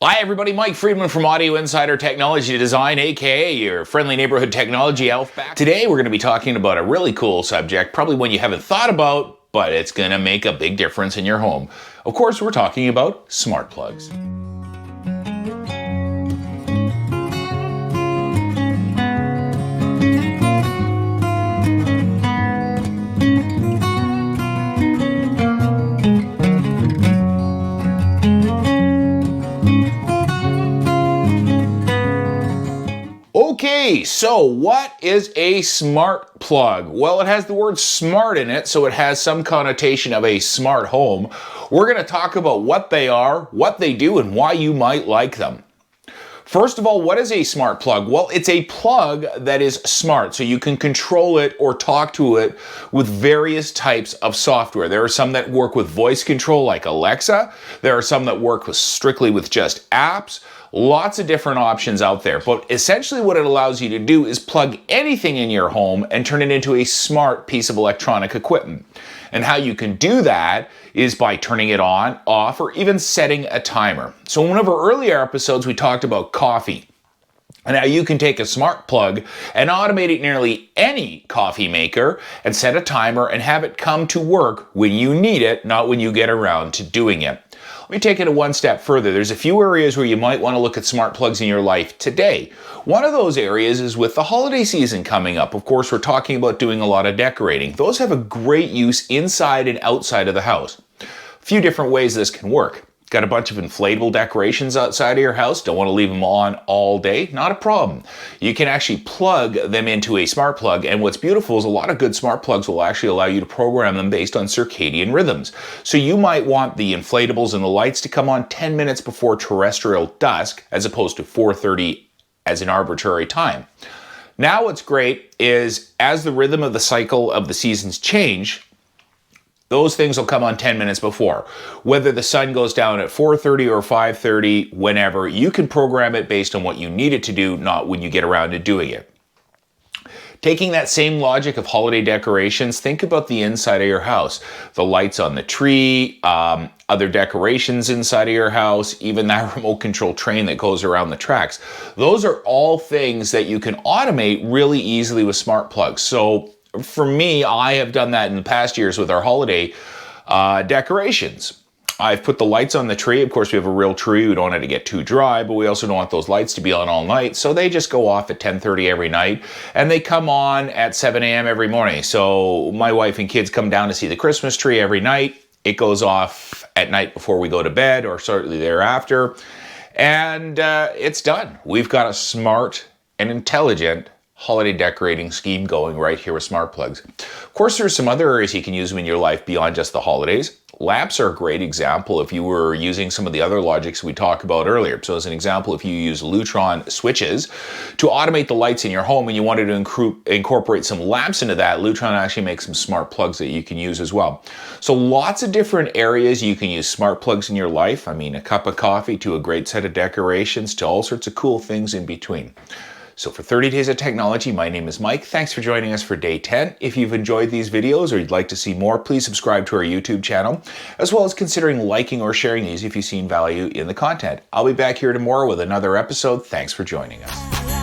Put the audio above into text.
Hi everybody, Mike Friedman from Audio Insider Technology Design, aka your friendly neighborhood technology elf back. Today we're going to be talking about a really cool subject, probably one you haven't thought about, but it's going to make a big difference in your home. Of course, we're talking about smart plugs. Okay, so what is a smart plug? Well, it has the word smart in it, so it has some connotation of a smart home. We're going to talk about what they are, what they do, and why you might like them. First of all, what is a smart plug? Well, it's a plug that is smart, so you can control it or talk to it with various types of software. There are some that work with voice control like Alexa. There are some that work strictly with just apps. Lots of different options out there, but essentially what it allows you to do is plug anything in your home and turn it into a smart piece of electronic equipment. And how you can do that is by turning it on, off, or even setting a timer. So in one of our earlier episodes, we talked about coffee. And now you can take a smart plug and automate nearly any coffee maker and set a timer and have it come to work when you need it, not when you get around to doing it. Let me take it one step further. There's a few areas where you might want to look at smart plugs in your life today. One of those areas is with the holiday season coming up. Of course, we're talking about doing a lot of decorating. Those have a great use inside and outside of the house. A few different ways this can work. Got a bunch of inflatable decorations outside of your house, don't want to leave them on all day? Not a problem. You can actually plug them into a smart plug, and what's beautiful is a lot of good smart plugs will actually allow you to program them based on circadian rhythms. So you might want the inflatables and the lights to come on 10 minutes before terrestrial dusk, as opposed to 4:30 as an arbitrary time. Now what's great is as the rhythm of the cycle of the seasons change, those things will come on 10 minutes before. Whether the sun goes down at 4:30 or 5:30, whenever, you can program it based on what you need it to do, not when you get around to doing it. Taking that same logic of holiday decorations, think about the inside of your house. The lights on the tree, other decorations inside of your house, even that remote control train that goes around the tracks. Those are all things that you can automate really easily with smart plugs. So for me, I have done that in the past years with our holiday decorations. I've put the lights on the tree. Of course, we have a real tree. We don't want it to get too dry, but we also don't want those lights to be on all night. So they just go off at 10:30 every night, and they come on at 7 a.m. every morning. So my wife and kids come down to see the Christmas tree every night. It goes off at night before we go to bed, or certainly thereafter. And it's done. We've got a smart and intelligent holiday decorating scheme going right here with smart plugs. Of course, there's some other areas you can use them in your life beyond just the holidays. Lamps are a great example if you were using some of the other logics we talked about earlier. So as an example, if you use Lutron switches to automate the lights in your home and you wanted to incorporate some lamps into that, Lutron actually makes some smart plugs that you can use as well. So lots of different areas you can use smart plugs in your life. I mean, a cup of coffee to a great set of decorations to all sorts of cool things in between. So for 30 Days of Technology, my name is Mike. Thanks for joining us for day 10. If you've enjoyed these videos or you'd like to see more, please subscribe to our YouTube channel, as well as considering liking or sharing these if you've seen value in the content. I'll be back here tomorrow with another episode. Thanks for joining us.